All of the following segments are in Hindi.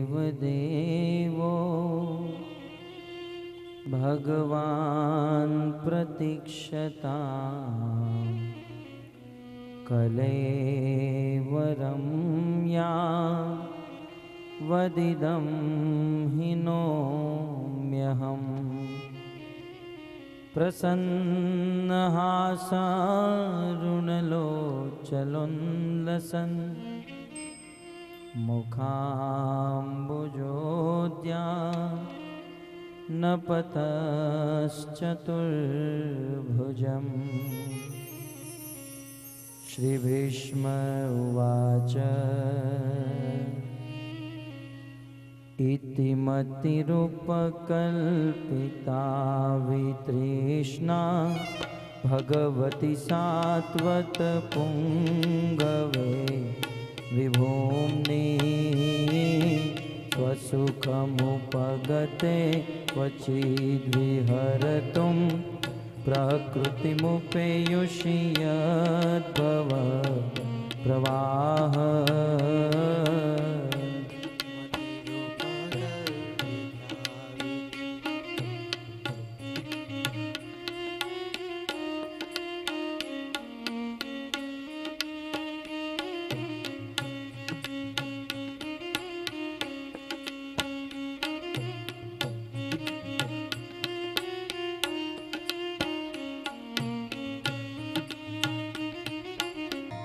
देवदेवो भगवान् प्रतीक्षता कलेवरं या वदिदं हिनोम्यहम् प्रसन्नहासारुणलोचलोल्लसन् मुखाम्बुजोद्यानपतश्चतुर्भुजम्। श्रीभीष्म उवाच इति मतिरुपकल्पिता वितृष्णा भगवति सात्वत पुंगवे विभूम्नि स्वसुखमुपगते क्वचिद्विहर्तुं प्रकृतिमुपेयुषि यद्भव प्रवाह।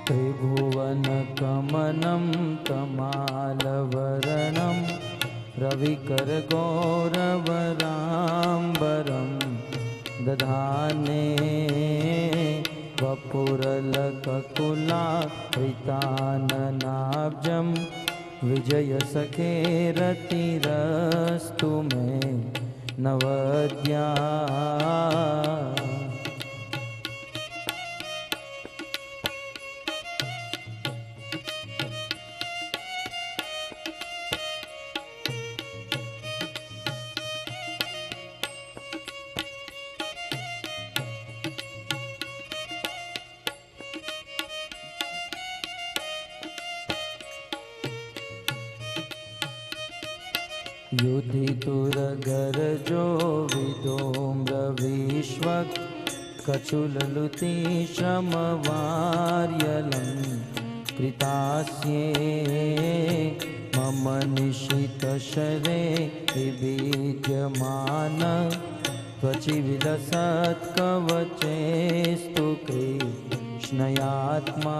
त्रिभुवनकमनं तमालवर्णं रविकरगौरवराम्बरं दधाने वपुरलककुलावृताननाब्जं विजयसखेरतिरस्तु मे नवद्या। युधितुरगर्जो विदोम्रविश्वक् कचुललुतिश्रमवार्यलं कृतास्ये मम निशितशरे विविद्यमान त्वचिविलसत्कवचेस्तु कृष्णयात्मा।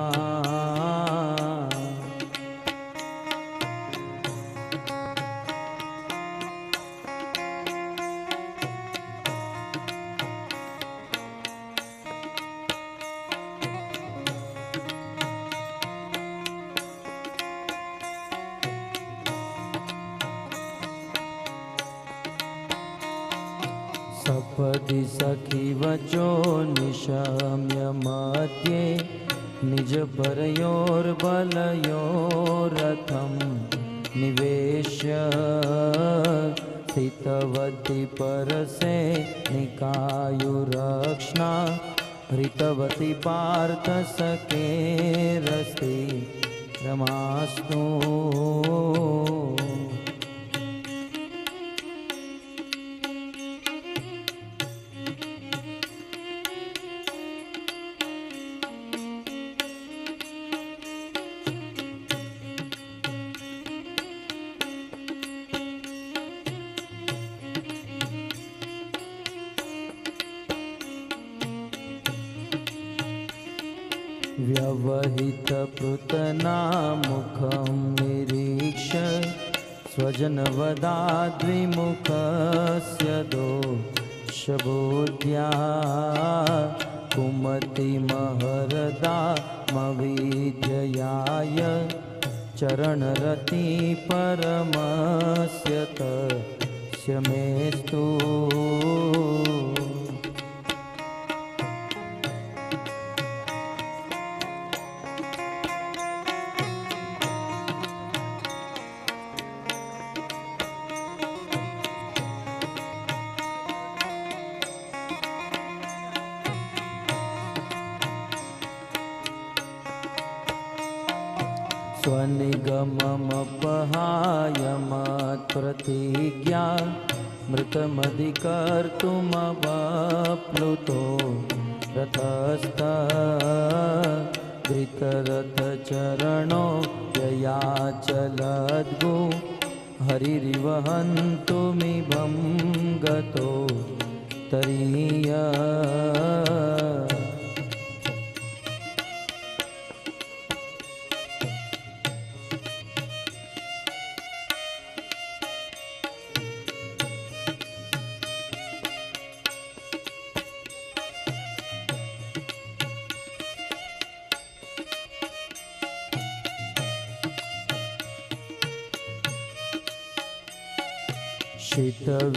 सपदि सखी वचो निशम्य मध्ये निजपरयोर्बलयोरथं निवेश्य स्थितवती परसे निकायुरक्ष्णा हृतवती पार्थ सखेरस्ति रमास्तु। व्यवहितपृतनामुखं निरीक्ष्य स्वजनवदाद्विमुखस्य दोषबोध्या कुमतिमहरदामविजयाय चरणरति परमस्य तस्य मेस्तु। निगममपहायमत्प्रतिज्ञा मृतमधिकर्तुमवाप्लुतो रथस्थगृतरथचरणो ययाचलद्गु हरिरिवहन्तुमिभं गतो तरीय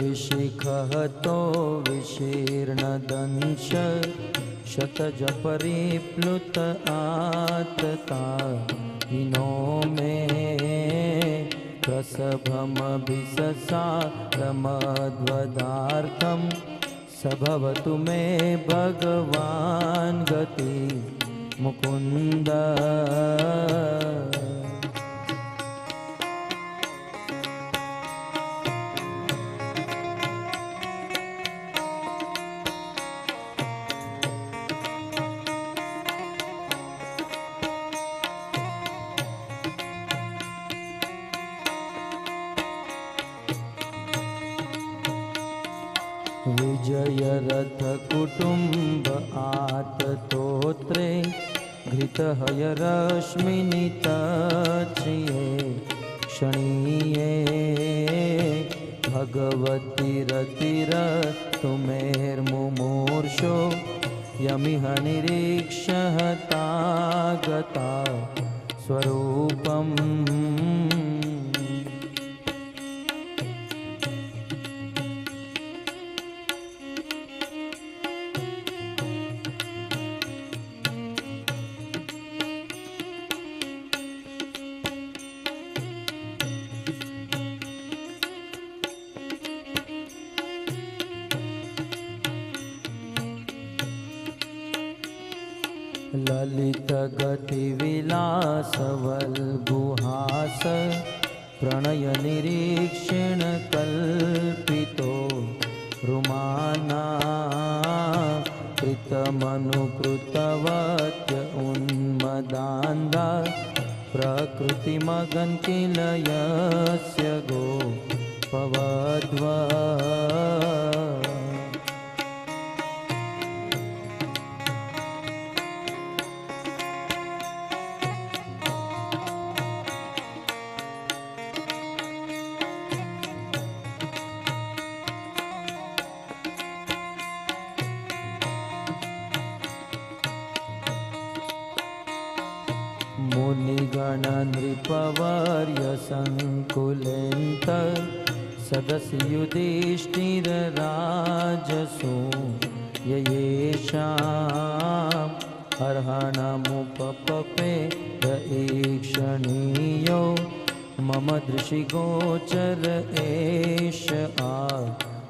शितविशिखहतो विशीर्णदंश शतजपरिप्लुत आतता हिनो मे प्रसभमभिससारमध्वदार्थं सभवतु मे भगवान् गति मुकुन्द विजयरथ कुटुंब आततोत्रे घृतहयरश्मिनितच्रिये क्षणीये भगवती रतिरतुमेर्मुमूर्षो यमिह निरीक्षहता गता स्वरूपम् ललित गति विलासवल्गुहास प्रणय निरीक्षण कल्पितो रुमाना कृतमनुकृतवत्य उन्मदान्धा प्रकृतिमगन किल यस्य गोपवध्वा मुनिगण नृपवर्य संकुलेन्त सदसि युधिष्ठिरराजसो येषाम् अर्हणमुपपपे ईक्षणीयो मम दृशिगोचर एष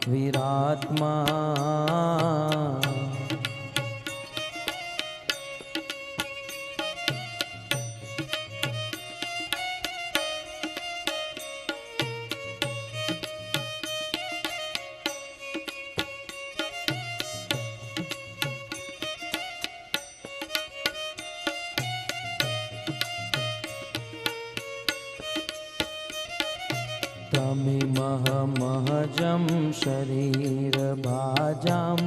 विरात्मा तमिमहमहजं शरीरभाजां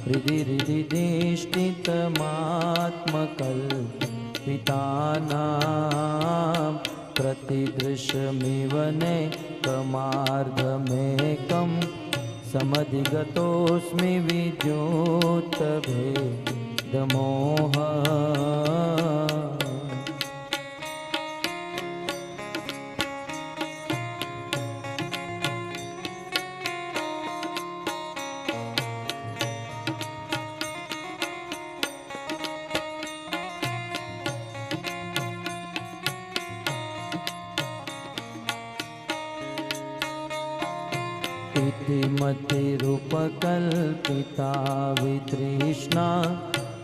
हृदि हृदि दिष्टितमात्मकल्पितानां प्रतिदृशमिव नेकमार्गमेकं समधिगतोऽस्मि विद्युत्तभेदमोह इति मतिरूपकल्पिता वितृष्णा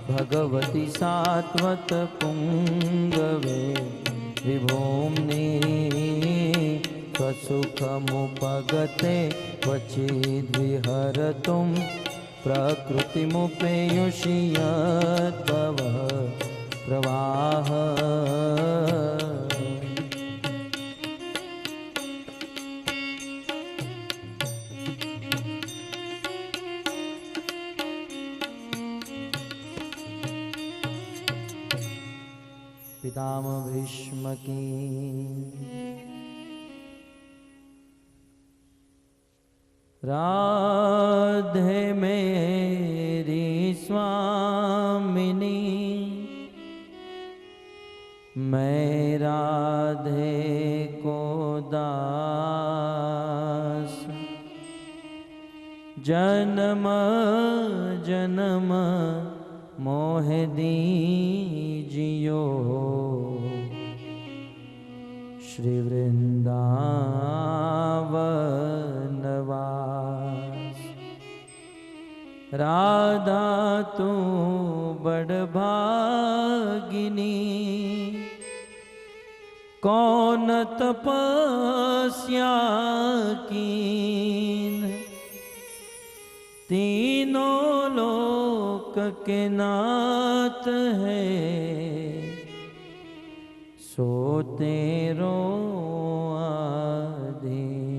भगवती सात्वत पुंगवे विभूम्नि स्वसुखमुपगते क्वचिद्विहरतुं प्रकृतिमुपेयुषि यद्भवः प्रवाह। पितामह भीष्म की राधे मेरी स्वामिनी, मैं राधे को दास, जन्म जन्म मोह दीजियो श्री वृंदावनवास। राधा तू बड़ भागिनी, कौन तपस्या कीन, तीनों लोक के नाथ है, सो तेरो आधीन।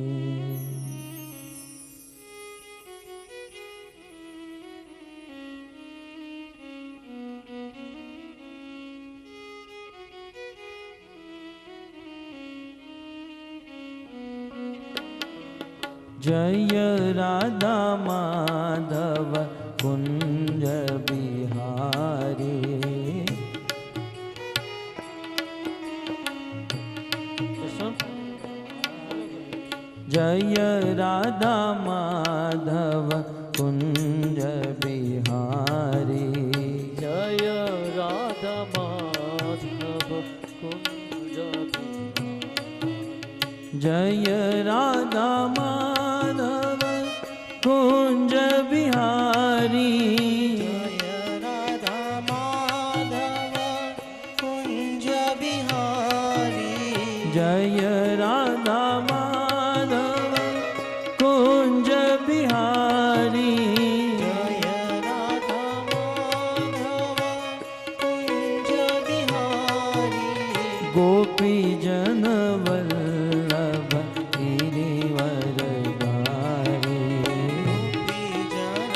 जय राधा माधव कुंज बिहारी, जय राधा माधव कुंज बिहारी, जय राधा माधव कुंज बिहारी, जय राधा माधव कुंज बिहारी, जय राधा माधव कुंज बिहारी, जय राधा माधव कुंज बिहारी, जय राधा माधव कुंज बिहारी, गोपी जन वल्लभ गिरिवर धारी, गोपी जन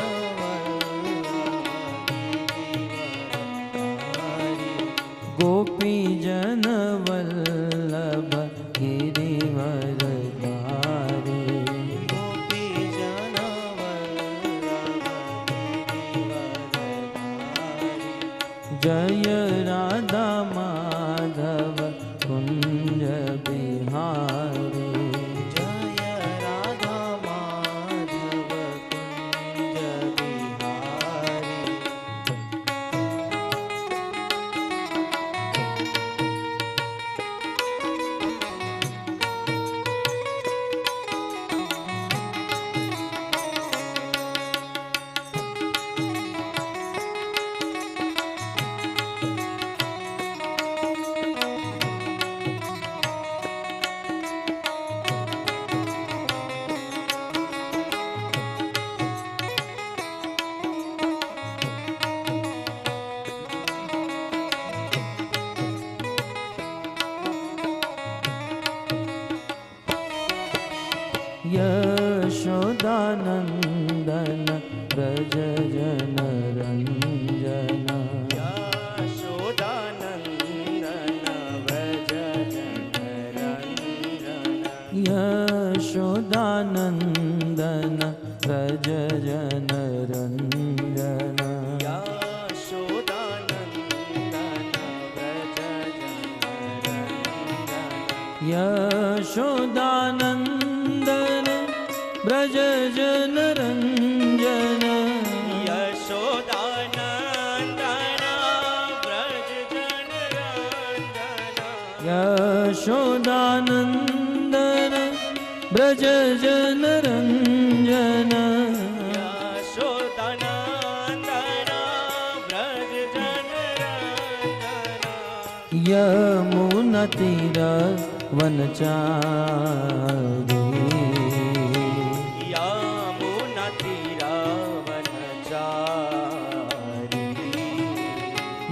गोपी जन वल्लभ गिरिवर धारी, गोपी जन जय राधा माधव कुंज बिहारी, जय राधा माधव कुंज बिहारी, यशोदानंदन व्रज जन रंजन, यशोदानंदन व्रज जन यशोदानंदन व्रज जन रंजन, यशोदानंदन व्रज जन रंजन, यशोदानंदन व्रज जन रंजन, यमुना यमुना तीर वनचारी यमुना तीर वनचारी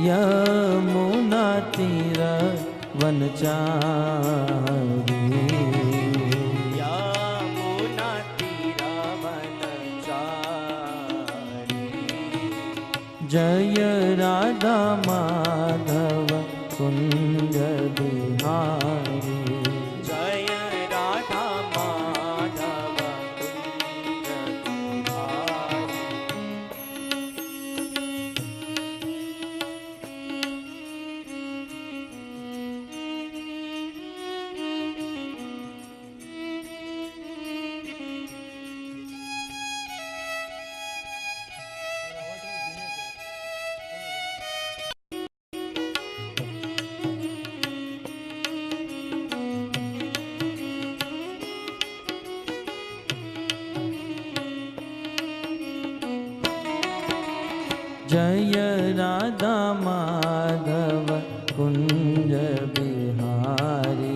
यमुना तीर वनचारी यमुना तीर वनचारी जय राधा माधव कुंज बिहारी जय राधा माधव कुंज बिहारी जय राधा माधव कुंज बिहारी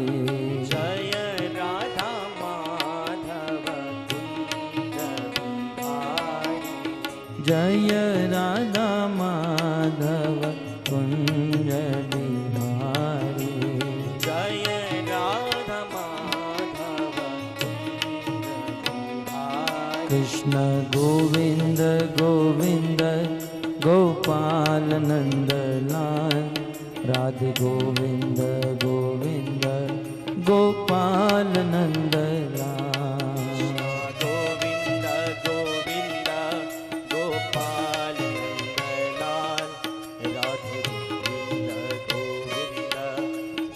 जय राधा माधव कुंज बिहारी जय राधा माधव कुंज बिहारी जय राधा माधव कुंज बिहारी कृष्ण गोविंद गोविंद गोपाल नंदलाल राधे गोविंद गोविंद गोपाल नंदलाल गोविंद गोविंद गोपाल नंदलाल राधे गोविंद गोविंद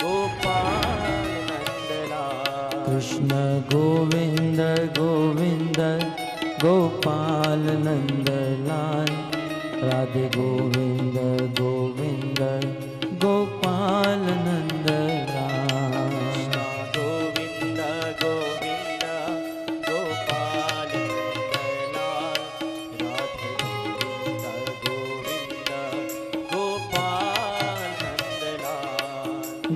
गोपाल नंदलाल कृष्ण गोविंद गोविंद गोपाल नंदलाल राधे गोविंद गोविंद गोपाल नंदलाल गोविंद गोविंद गोपाल नंदलाल राधे गोविंद गोविंद गोपाल नंदलाल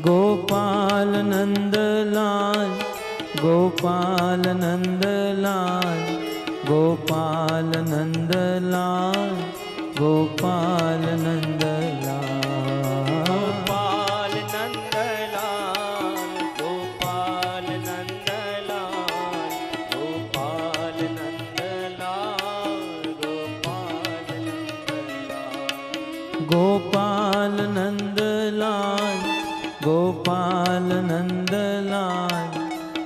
गोपाल नंदलाल गोपाल नंदलाल गोपाल नंदलाल गोपाल नंदलाल गोपाल नंदलाल गोपाल नंदलाल गोपाल नंदलाल गोपाल नंदलाल गोपाल नंदलाल गोपाल नंदलाल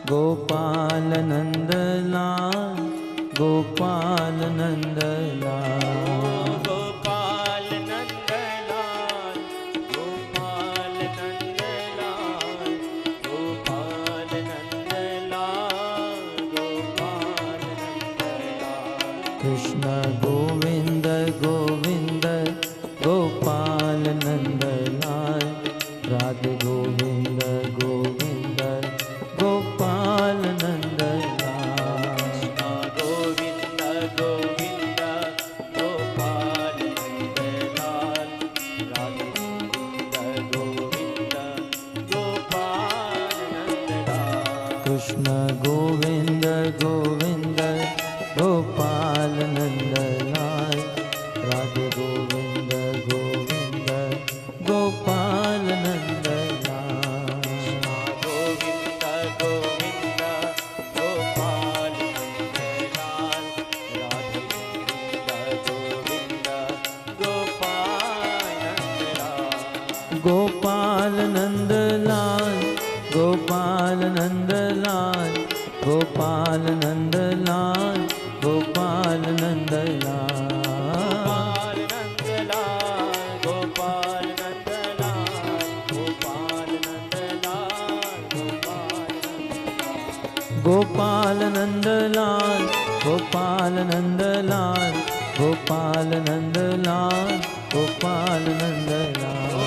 गोपाल नंदलाल गोपाल नंदलाल गोपाल नंदलाल कृष्ण गोविंद गोविंद गोपाल नंदलाल राधे गोविंद गोविंद गोपाल नंदलाल गोविंद गोविंद गोपाल नंदलाल राधे गोविंद गोविंद गोपाल नंदलाल कृष्ण गोविंद गोविंद गोपाल नंदलाल राधे गोविंद गोविंद गोपाल नंदलाल गोविंद गोविंद गोपाल नंदलाल राधे गोविंद गोविंद गोपाल नंदलाल गोपाल नंदलाल गोपाल नंदलाल गोपाल नंदलाल गोपाल नंदलाल गोपाल नंदलाल गोपाल नंदलाल गोपाल नंदलाल गोपाल नंदलाल गोपाल नंदलाल गोपाल नंदलाल गोपाल नंदलाल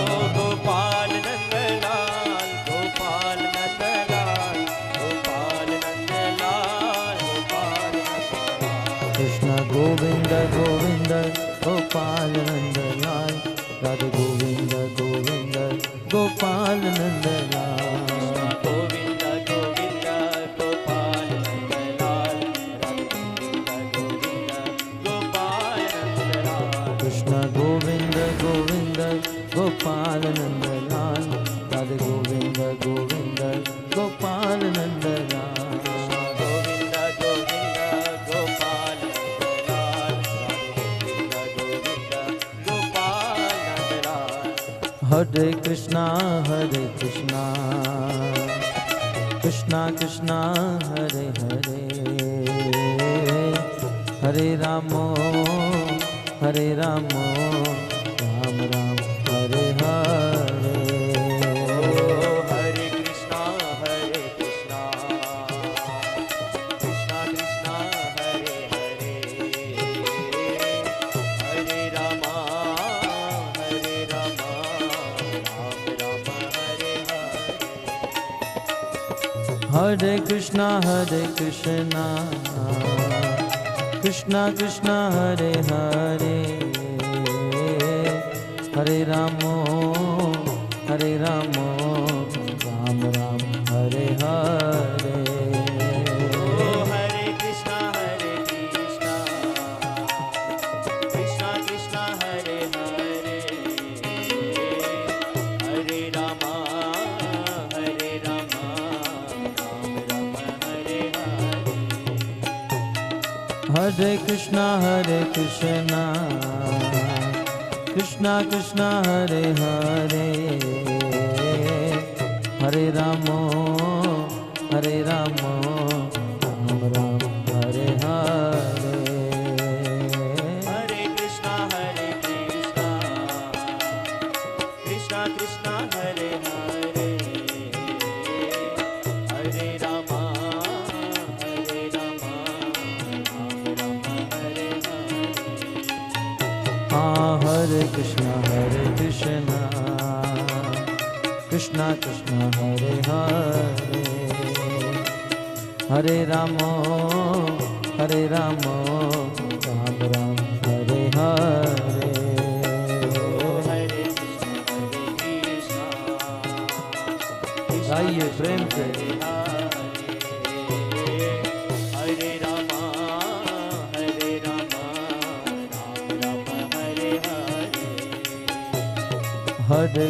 गोपाल कृष्ण गोविंद गोविंद गोपाल नंदलाल राधे गोविंद गोविंद गोपाल नंदलाल गोविंद गोविंद गोपाल नंदलाल गोविंद गोपाल नंदलाल कृष्ण गोविंद गोविंद गोपाल नंदलाल राधे गोविंद गोविंद गोपाल नंदलाल गोविंद गोविंद गोपाल नंदलाल गोविंद गोविंद गोपाल नंदलाल हरे कृष्णा कृष्णा कृष्णा हरे हरे हरे रामो राम राम हरे हरे हरे कृष्णा कृष्णा कृष्णा हरे हरे हरे राम राम राम हरे हरे हरे कृष्णा कृष्णा हरे हरे हरे रामो राम राम हरे हरे हरे कृष्णा कृष्णा कृष्णा हरे हरे हरे राम राम राम हरे हरे हरे कृष्णा कृष्णा हरे हरे हरे रामो राम राम हरे हरे हरे कृष्णा कृष्णा हरे हरे हरे राम राम हरे हरे हाँ हरे कृष्णा कृष्णा हरे हरे हरे रामो राम राम हरे हरे हरे कृष्णा आइए प्रेम से हरे राम राम राम हरे हरे हरे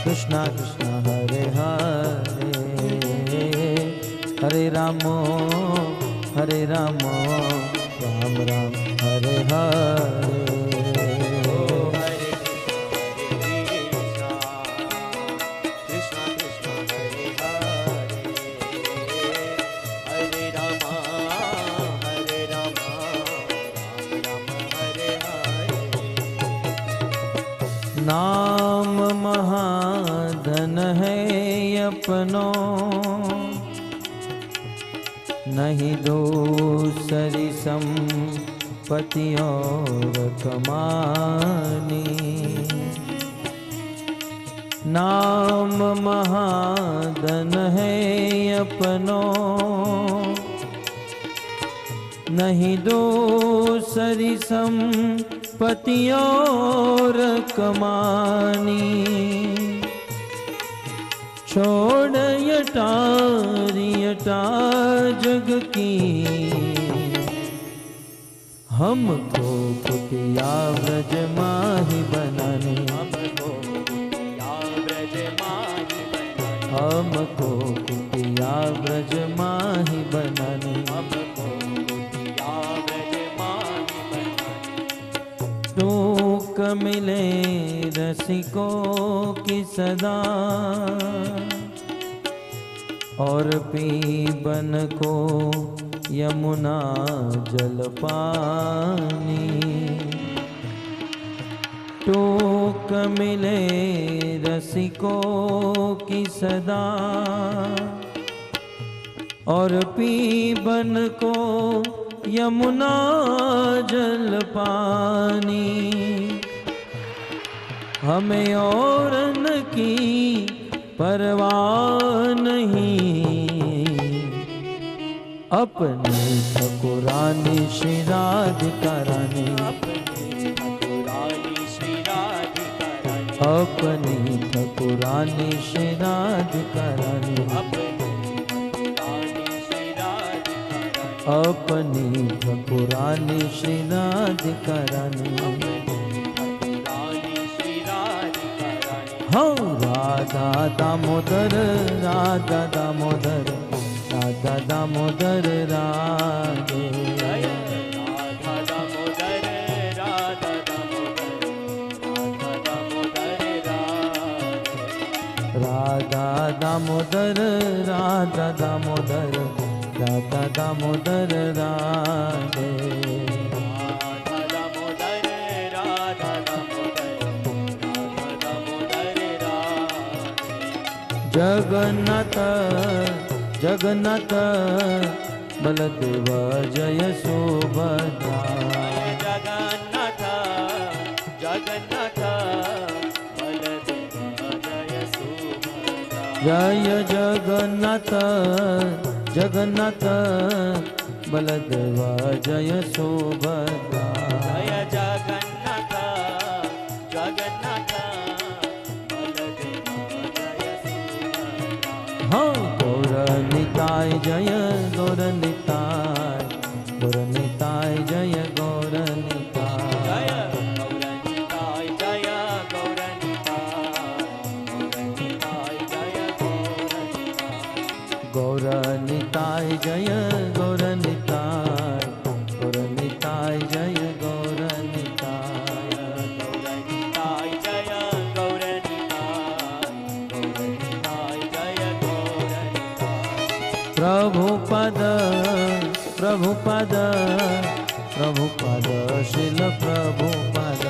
कृष्णा कृष्णा हरे हरे हरे रामो राम राम हरे हरे हरे कृष्णा कृष्णा हरे हरे हरे राम राम राम हरे हरे नाम महाधन है अपनो नहीं दूसरी संपत्ति और कमानी नाम महाधन है अपनो नहीं दूसरी संपत्ति और कमानी छोड़ यटा जग की हमको कुटिया व्रज माही बनाने हमको कुटिया ब्रज माही बनाने हमको कुटिया व्रज माही बनाने हमको कुटिया ब्रज माही बनाने टूक मिले रसिकों की सदा और पीबन को यमुना जल पानी टूक मिले रसिकों की सदा और पीबन को यमुना जल पानी हमें औरन की परवाह नहीं अपने ठकुरानी श्री राधिका रानी अपने ठकुरानी श्री राधिका अपनी ठकुरानी श्रीराधिकारानी अपनी ठकुरानी श्रीराधिकारानी हो राधा दामोदर राधा दामोदर राधा दामोदर राधे राधा दामोदर राधा दामोदर राधा दामोदर राधे जगन्नाथ जगन्नाथ बलदेव जय सुभद्रा जगन्नाथ जगन्नाथ जय जगन्नाथ जगन्नाथ बलदेव जय सुभद्रा जय जगन्नाथ जगन्नाथ हाँ गौर निताय जय गौर निताय गौर निताय जय गौर निताय गौर निताय जय गौर निताय गौर निताय जय गौर निताय प्रभुपद प्रभुपद प्रभुपद शिल प्रभुपद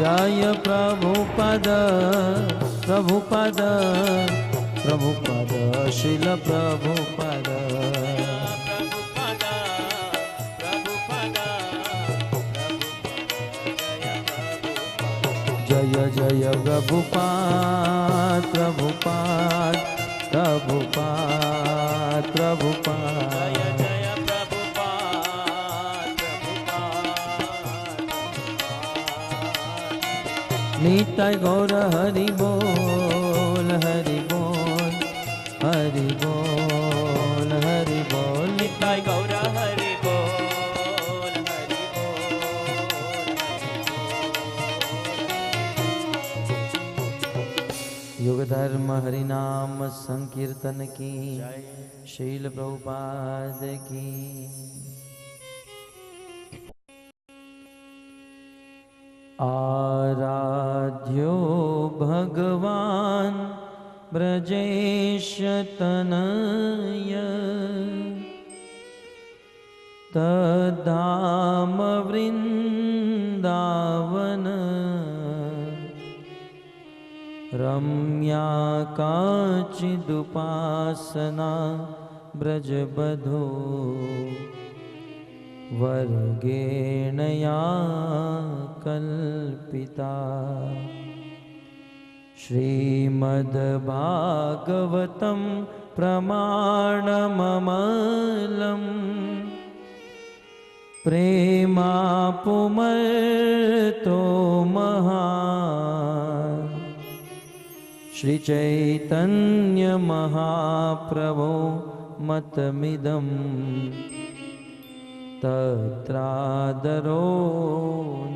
जय प्रभुपद प्रभुपद प्रभुपद शिल प्रभुपद जय जय प्रभुपाद प्रभुपाद प्रभुपाद प्रभुपाद निताय गौर हरि बोल हरि बोल हरि बोल हरि बोल निताय गौर हरि बोल हरि युग धर्म हरि नाम संकीर्तन की शील प्रभुपाद की आराध्यो भगवान ब्रजेश तनय तद्धाम वृंदावन रम्या काचिदुपासना ब्रजबधो वर्गेण या कल्पिता श्रीमद्भागवतं प्रमाणममलम् प्रेमापुमर्तो महान् श्रीचैतन्यमहाप्रभो मतमिदम् तत्रादरो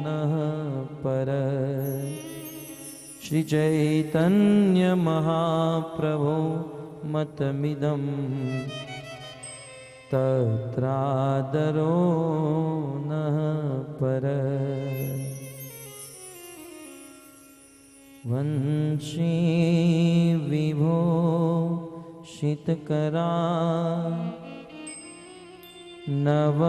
नः पर श्रीचैतन्यमहाप्रभो मतमिदम् तत्रादरो नः पर वंशी विभो शीतकरा नवनीरदाभा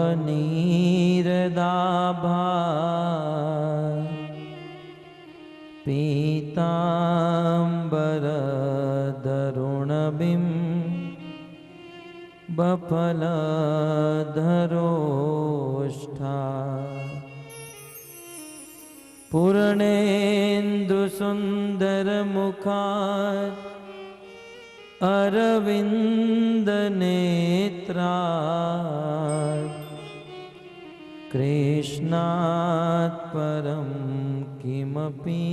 पीताम्बरधरुणबिं बफलधरोष्ठा पूर्णेन्दुसुन्दरमुखात् अरविन्दनेत्रा कृष्णात् परं किमपि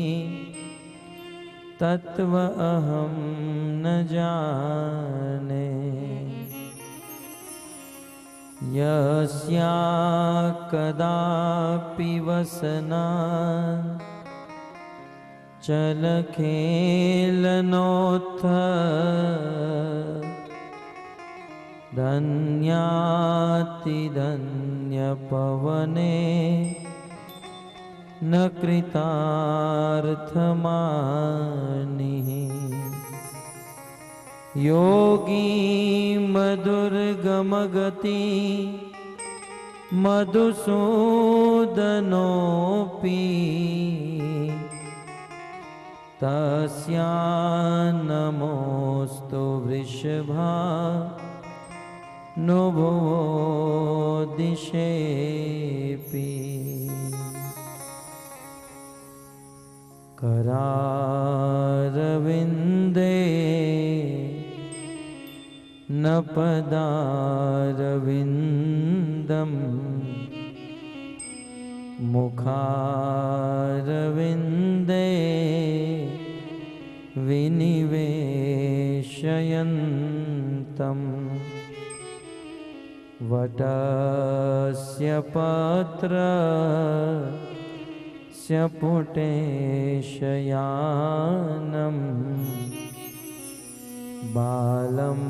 तत्त्व अहं न जाने। यस्या कदापि वसना चलखेलनोत्थ धन्यातिधन्यपवने न कृतार्थमानिः। योगी मधुर्गमगति मधुसूदनोऽपि तस्या नमोऽस्तु वृषभा नुभुवो दिशेऽपि। करारविन्दे न पदारविन्दम् मुखारविन्दे विनिवेशयन्तम्। वटस्य पत्रस्य पुटेशयानं बालं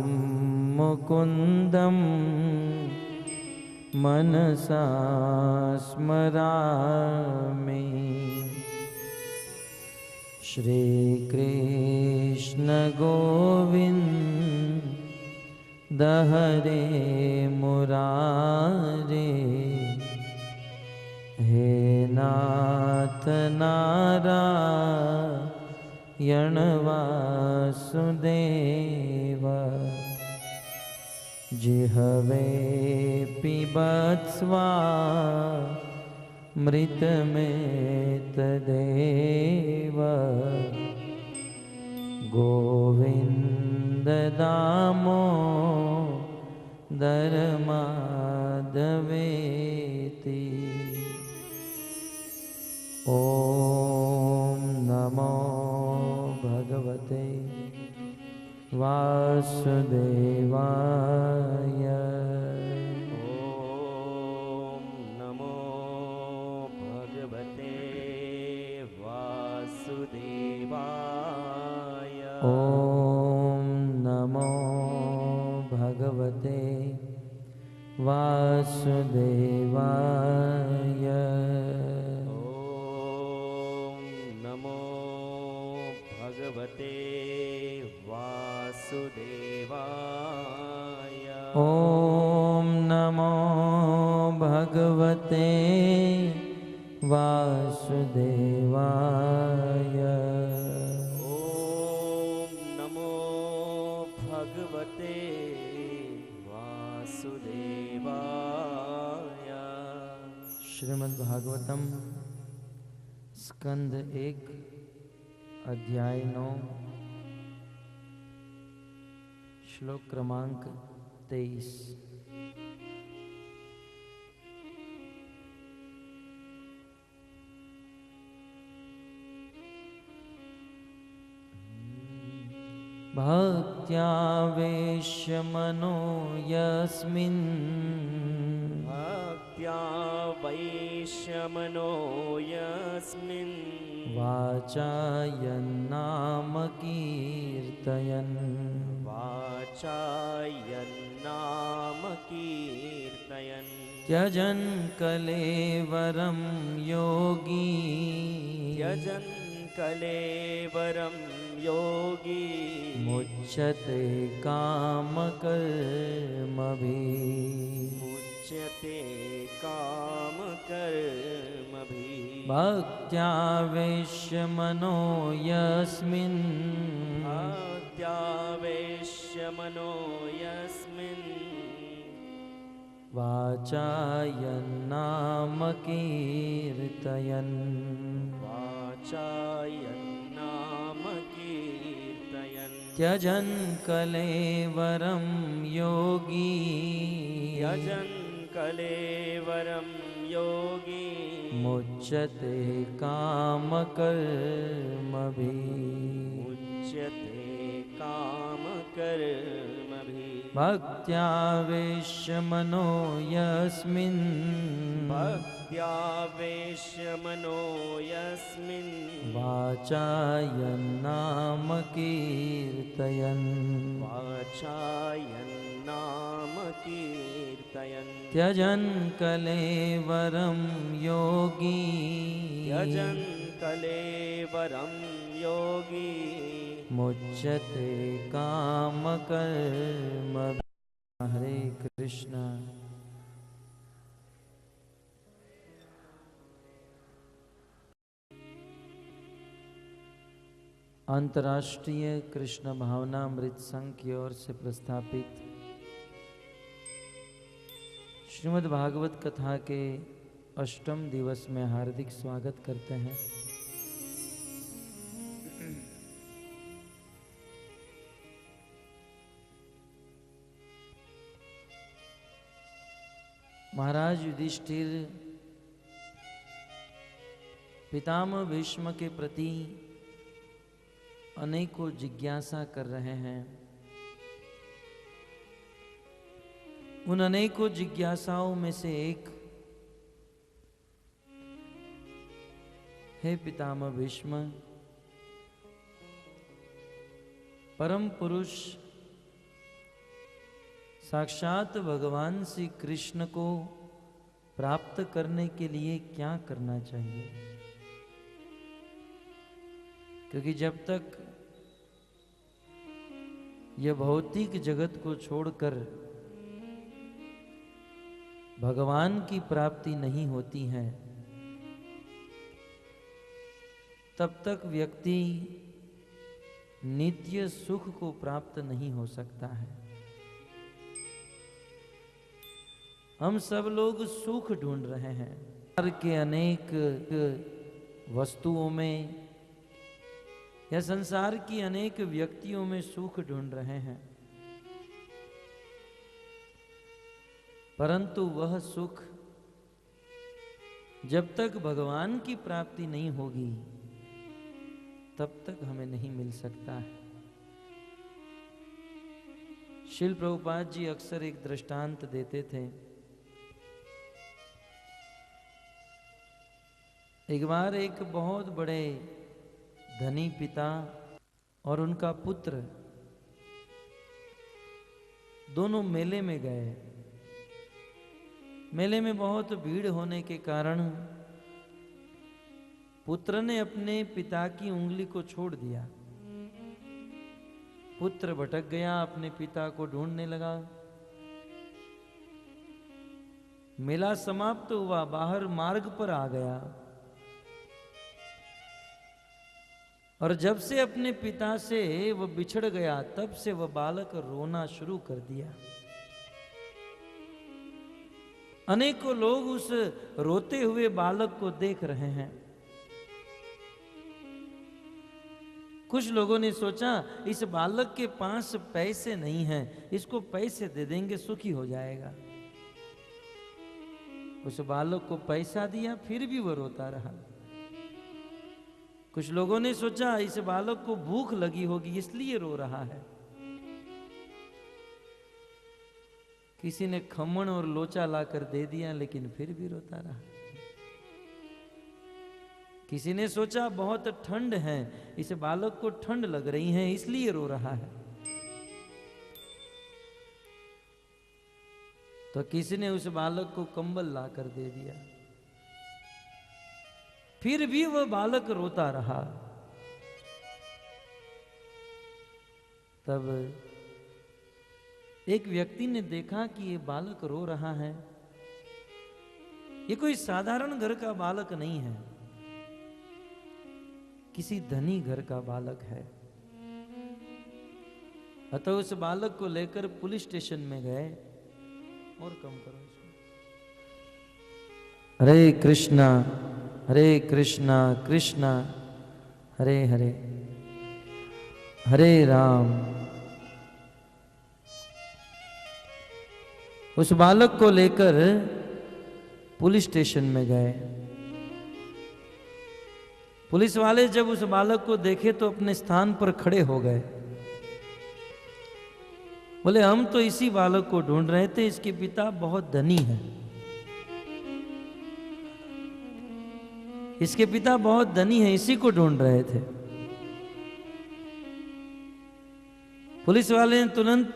मुकुन्दं मनसा स्मरामि। श्रीकृष्ण गोविन्द हरे मुरारे, हे नाथ नारायण वासुदेव। जिह्वे पिबत्स्वामृतमेतदेव। गोविन्द दामोदर माधवेति। ॐ नमो भगवते वासुदेवाय। ॐ नमो भगवते वासुदेवाय। ॐ नमो भगवते वासुदेवाय। ॐ नमो भगवते वासुदेवाय। ॐ नमो भगवते वासुदेवाय। ॐ नमो भगवते वासुदेवाय। श्रीमद्भागवतम स्कंद 1 अध्याय 9 श्लोक क्रमांक 23। भक्त्यावेश्य मनो यस्मिन् भक्त्या वैश्यमनो यस्मिन् वाचायन्नाम कीर्तयन् वाचायन्नाम कीर्तयन् त्यजन् कलेवरं योगी त्यजन् कलेवरं योगी मुच्यते कामकर्मभिः मुच्यते कामकर्मभिः भक्त्यावेश्य मनो यस्मिन् भक्त्यावेश्य मनो यस्मिन् वाचायन्नाम कीर्तयन् वाचायन्नाम कीर्तयन् त्यजन कलेवरम योगी यजन कलेवरम योगी मुच्यते काम कर्मभिः मुच्यते काम कर्मभिः भक्त्यावेश्य मनो यस्मिन् भक्त्यावेश्य मनो यस्मिन् वाचायन्नाम कीर्तयन् वाचायन्नाम कीर्तयन् त्यजन् कलेवरं योगी यजन कलेवरम योगी मुच्यते काम कर्म। हरे कृष्ण। अंतर्राष्ट्रीय कृष्ण भावनामृत संघ की ओर से प्रस्थापित श्रीमद् भागवत कथा के अष्टम दिवस में हार्दिक स्वागत करते हैं। महाराज युधिष्ठिर पितामह भीष्म के प्रति अनेकों जिज्ञासा कर रहे हैं। उन अनेकों जिज्ञासाओं में से एक, हे पितामह भीष्म, परम पुरुष साक्षात भगवान श्री कृष्ण को प्राप्त करने के लिए क्या करना चाहिए? क्योंकि जब तक यह भौतिक जगत को छोड़कर भगवान की प्राप्ति नहीं होती है, तब तक व्यक्ति नित्य सुख को प्राप्त नहीं हो सकता है। हम सब लोग सुख ढूंढ रहे हैं। संसार के अनेक वस्तुओं में या संसार की अनेक व्यक्तियों में सुख ढूंढ रहे हैं, परंतु वह सुख जब तक भगवान की प्राप्ति नहीं होगी तब तक हमें नहीं मिल सकता है। श्रील प्रभुपाद जी अक्सर एक दृष्टांत देते थे। एक बार एक बहुत बड़े धनी पिता और उनका पुत्र दोनों मेले में गए। मेले में बहुत भीड़ होने के कारण पुत्र ने अपने पिता की उंगली को छोड़ दिया। पुत्र भटक गया, अपने पिता को ढूंढने लगा। मेला समाप्त हुआ, बाहर मार्ग पर आ गया और जब से अपने पिता से वह बिछड़ गया तब से वह बालक रोना शुरू कर दिया। अनेकों लोग उस रोते हुए बालक को देख रहे हैं। कुछ लोगों ने सोचा इस बालक के पास पैसे नहीं हैं, इसको पैसे दे देंगे, सुखी हो जाएगा। उस बालक को पैसा दिया, फिर भी वह रोता रहा। कुछ लोगों ने सोचा इस बालक को भूख लगी होगी इसलिए रो रहा है। किसी ने खमण और लोचा लाकर दे दिया, लेकिन फिर भी रोता रहा। किसी ने सोचा बहुत ठंड है, इस बालक को ठंड लग रही है इसलिए रो रहा है। तो किसी ने उस बालक को कंबल लाकर दे दिया, फिर भी वह बालक रोता रहा। तब एक व्यक्ति ने देखा कि ये बालक रो रहा है, ये कोई साधारण घर का बालक नहीं है, किसी धनी घर का बालक है। अतः उस बालक को लेकर पुलिस स्टेशन में गए। और कम करो इसको। हरे कृष्णा कृष्णा हरे हरे। हरे राम। उस बालक को लेकर पुलिस स्टेशन में गए। पुलिस वाले जब उस बालक को देखे तो अपने स्थान पर खड़े हो गए। बोले हम तो इसी बालक को ढूंढ रहे थे, इसके पिता बहुत धनी हैं। इसके पिता बहुत धनी हैं, इसी को ढूंढ रहे थे। पुलिस वाले ने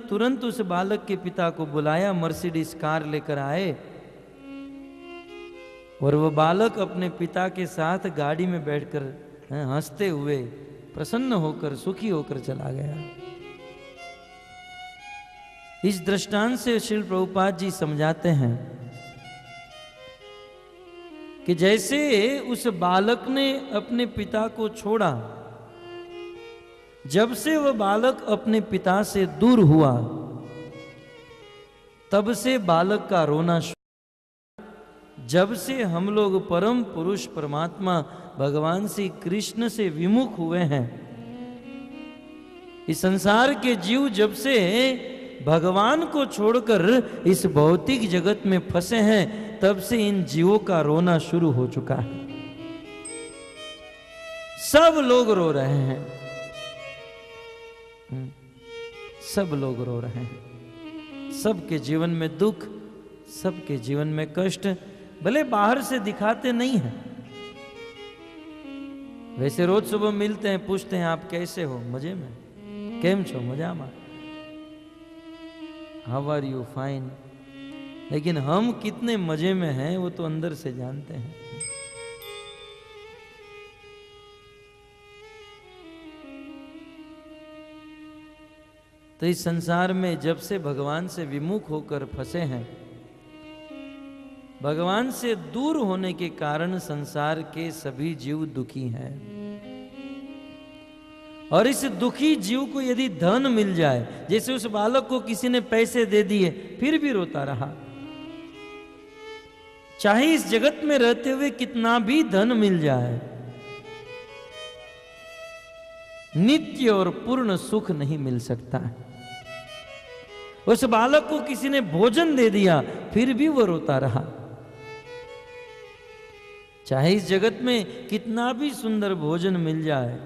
तुरंत उस बालक के पिता को बुलाया, मर्सिडीज कार लेकर आए और वो बालक अपने पिता के साथ गाड़ी में बैठकर हंसते हुए, प्रसन्न होकर, सुखी होकर चला गया। इस दृष्टांत से श्रील प्रभुपाद जी समझाते हैं कि जैसे उस बालक ने अपने पिता को छोड़ा, जब से वह बालक अपने पिता से दूर हुआ, तब से बालक का रोना शुरू। जब से हम लोग परम पुरुष परमात्मा भगवान श्री कृष्ण से विमुख हुए हैं, इस संसार के जीव जब से भगवान को छोड़कर इस भौतिक जगत में फंसे हैं, तब से इन जीवों का रोना शुरू हो चुका है। सब लोग रो रहे हैं, सब लोग रो रहे हैं। सबके जीवन में दुख, सबके जीवन में कष्ट, भले बाहर से दिखाते नहीं हैं। वैसे रोज सुबह मिलते हैं, पूछते हैं आप कैसे हो, मजे में, केम छो, मजा में, हाउ आर यू, फाइन। लेकिन हम कितने मजे में हैं वो तो अंदर से जानते हैं। तो इस संसार में जब से भगवान से विमुख होकर फंसे हैं, भगवान से दूर होने के कारण संसार के सभी जीव दुखी हैं। और इस दुखी जीव को यदि धन मिल जाए, जैसे उस बालक को किसी ने पैसे दे दिए फिर भी रोता रहा, चाहे इस जगत में रहते हुए कितना भी धन मिल जाए, नित्य और पूर्ण सुख नहीं मिल सकता है। उस बालक को किसी ने भोजन दे दिया फिर भी वो रोता रहा, चाहे इस जगत में कितना भी सुंदर भोजन मिल जाए,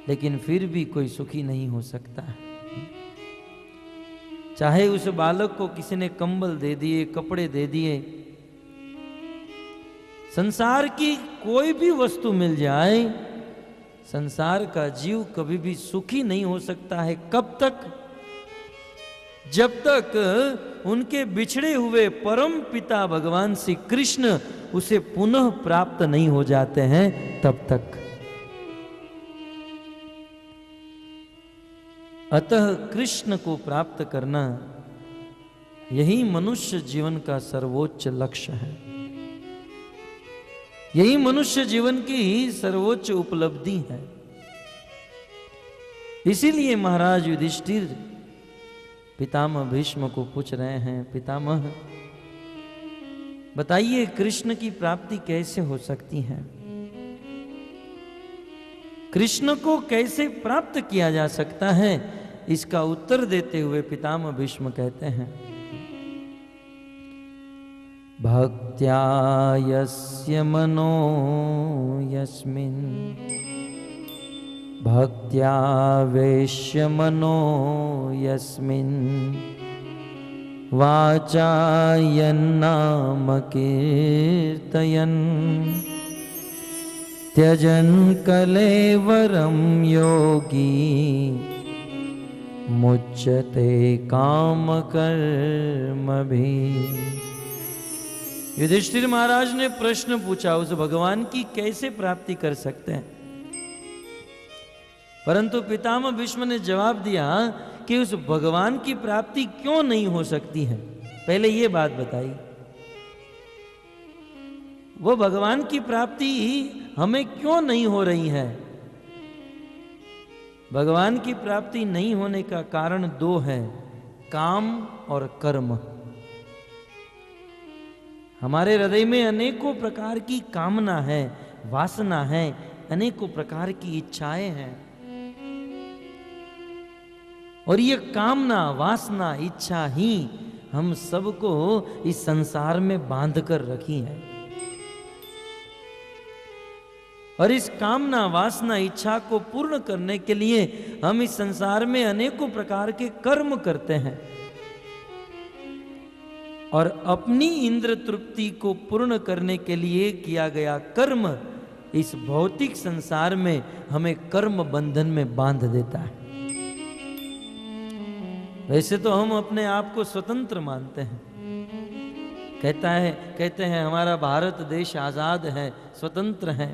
लेकिन फिर भी कोई सुखी नहीं हो सकता है। चाहे उस बालक को किसी ने कंबल दे दिए, कपड़े दे दिए, संसार की कोई भी वस्तु मिल जाए, संसार का जीव कभी भी सुखी नहीं हो सकता है। कब तक? जब तक उनके बिछड़े हुए परम पिता भगवान श्री कृष्ण उसे पुनः प्राप्त नहीं हो जाते हैं, तब तक। अतः कृष्ण को प्राप्त करना यही मनुष्य जीवन का सर्वोच्च लक्ष्य है, यही मनुष्य जीवन की सर्वोच्च उपलब्धि है। इसीलिए महाराज युधिष्ठिर पितामह भीष्म को पूछ रहे हैं, पितामह बताइए कृष्ण की प्राप्ति कैसे हो सकती है, कृष्ण को कैसे प्राप्त किया जा सकता है? इसका उत्तर देते हुए पितामह भीष्म कहते हैं, भक्त्या यस्य मनो यस्मिन् भक्त्या वेश्य मनो यस्मिन् वाचा यन्नाम कीर्तयन् त्यजन् कलेवरं योगी मुच्यते काम कर्मभिः। युधिष्ठिर महाराज ने प्रश्न पूछा, उस भगवान की कैसे प्राप्ति कर सकते हैं? परंतु पितामह भीष्म ने जवाब दिया कि उस भगवान की प्राप्ति क्यों नहीं हो सकती है। पहले ये बात बताई, वो भगवान की प्राप्ति हमें क्यों नहीं हो रही है? भगवान की प्राप्ति नहीं होने का कारण दो है, काम और कर्म। हमारे हृदय में अनेकों प्रकार की कामना है, वासना है, अनेकों प्रकार की इच्छाएं हैं, और ये कामना, वासना, इच्छा ही हम सबको इस संसार में बांध कर रखी है। और इस कामना, वासना, इच्छा को पूर्ण करने के लिए हम इस संसार में अनेकों प्रकार के कर्म करते हैं। और अपनी इंद्र तृप्ति को पूर्ण करने के लिए किया गया कर्म इस भौतिक संसार में हमें कर्म बंधन में बांध देता है। वैसे तो हम अपने आप को स्वतंत्र मानते हैं, कहते हैं हमारा भारत देश आजाद है, स्वतंत्र है।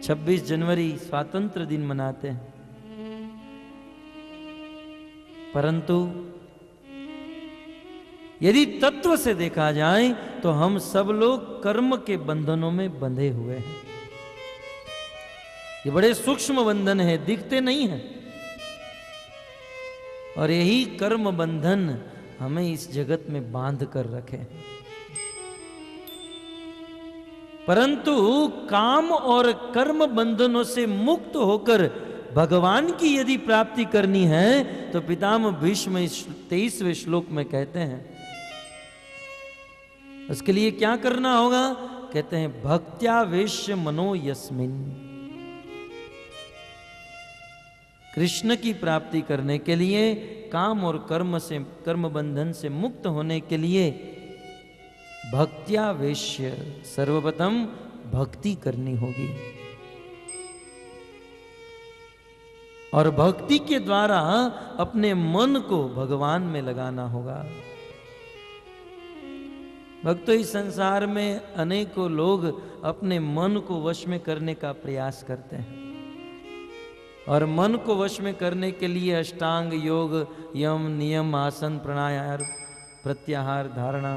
26 जनवरी स्वातंत्र दिन मनाते हैं, परंतु यदि तत्व से देखा जाए तो हम सब लोग कर्म के बंधनों में बंधे हुए हैं। ये बड़े सूक्ष्म बंधन है, दिखते नहीं हैं। और यही कर्म बंधन हमें इस जगत में बांध कर रखे हैं। परंतु काम और कर्म बंधनों से मुक्त होकर भगवान की यदि प्राप्ति करनी है तो पितामह भीष्म इस 23वें श्लोक में कहते हैं, उसके लिए क्या करना होगा? कहते हैं भक्त्यावेश्य मनो यस्मिन्। कृष्ण की प्राप्ति करने के लिए, काम और कर्म बंधन से मुक्त होने के लिए भक्त्यावेश्य, सर्वप्रथम भक्ति करनी होगी। और भक्ति के द्वारा अपने मन को भगवान में लगाना होगा। भक्तों, इस संसार में अनेकों लोग अपने मन को वश में करने का प्रयास करते हैं। और मन को वश में करने के लिए अष्टांग योग, यम, नियम, आसन, प्राणायाम, प्रत्याहार, धारणा,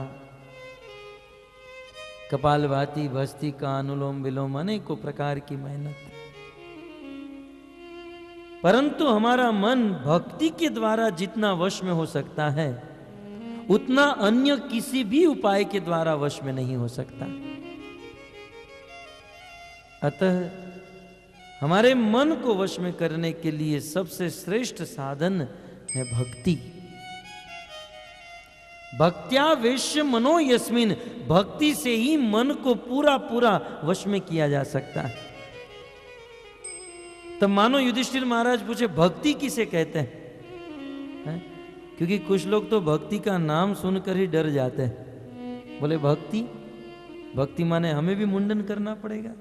कपालभाति, भस्त्रिका, अनुलोम विलोम, अनेकों प्रकार की मेहनत। परंतु हमारा मन भक्ति के द्वारा जितना वश में हो सकता है उतना अन्य किसी भी उपाय के द्वारा वश में नहीं हो सकता। अतः हमारे मन को वश में करने के लिए सबसे श्रेष्ठ साधन है भक्ति। भक्त्यावेश्य मनो यस्मिन्, भक्ति से ही मन को पूरा पूरा वश में किया जा सकता है। तब मानो युधिष्ठिर महाराज पूछे भक्ति किसे कहते हैं? क्योंकि कुछ लोग तो भक्ति का नाम सुनकर ही डर जाते हैं। बोले भक्ति माने हमें भी मुंडन करना पड़ेगा,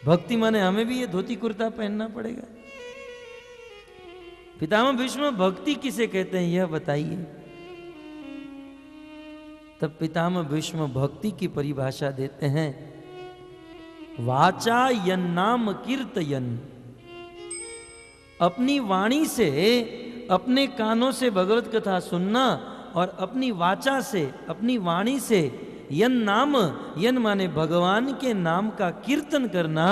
भक्ति माने हमें भी ये धोती कुर्ता पहनना पड़ेगा। पितामह भीष्म भक्ति किसे कहते हैं यह बताइए। तब पितामह भीष्म भक्ति की परिभाषा देते हैं, वाचा यन्नाम कीर्तयन्, अपनी वाणी से, अपने कानों से भगवत कथा सुनना और अपनी वाचा से, अपनी वाणी से यन नाम, यन माने भगवान के नाम का कीर्तन करना,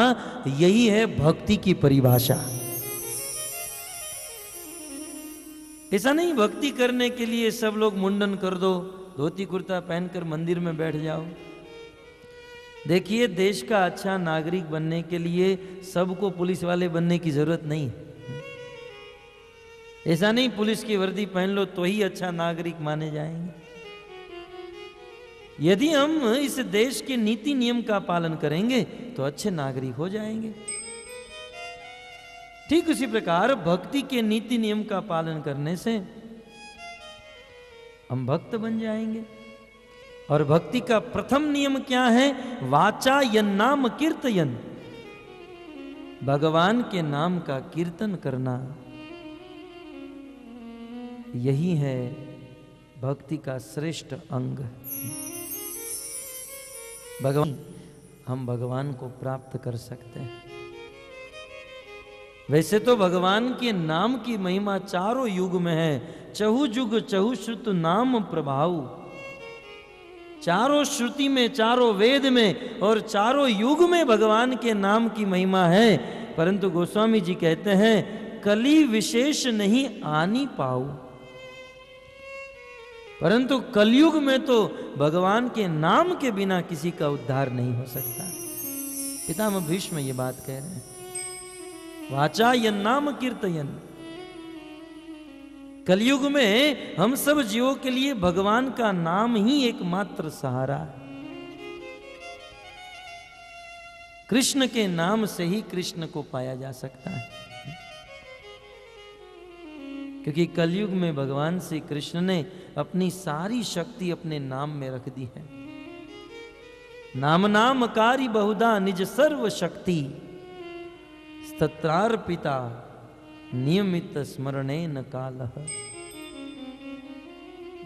यही है भक्ति की परिभाषा। ऐसा नहीं भक्ति करने के लिए सब लोग मुंडन कर दो, धोती कुर्ता पहनकर मंदिर में बैठ जाओ। देखिए, देश का अच्छा नागरिक बनने के लिए सबको पुलिस वाले बनने की जरूरत नहीं। ऐसा नहीं पुलिस की वर्दी पहन लो तो ही अच्छा नागरिक माने जाएंगे। यदि हम इस देश के नीति नियम का पालन करेंगे तो अच्छे नागरिक हो जाएंगे। ठीक उसी प्रकार भक्ति के नीति नियम का पालन करने से हम भक्त बन जाएंगे। और भक्ति का प्रथम नियम क्या है? वाचा यन्नाम कीर्तयन्, भगवान के नाम का कीर्तन करना, यही है भक्ति का श्रेष्ठ अंग। हम भगवान को प्राप्त कर सकते हैं। वैसे तो भगवान के नाम की महिमा चारों युग में है। चहु जुग चहु श्रुत नाम प्रभाव, चारों श्रुति में, चारों वेद में और चारों युग में भगवान के नाम की महिमा है। परंतु गोस्वामी जी कहते हैं कली विशेष नहीं आनी पाऊ, परंतु कलयुग में तो भगवान के नाम के बिना किसी का उद्धार नहीं हो सकता। पितामह भीष्म ये बात कह रहे हैं। वाचा यन्नाम कीर्तयन। कलयुग में हम सब जीवों के लिए भगवान का नाम ही एकमात्र सहारा है। कृष्ण के नाम से ही कृष्ण को पाया जा सकता है, क्योंकि कलयुग में भगवान श्री कृष्ण ने अपनी सारी शक्ति अपने नाम में रख दी है। नाम नामकारी बहुधा निज सर्व शक्ति, स्तत्रार्पिता नियमित स्मरणे न कालः।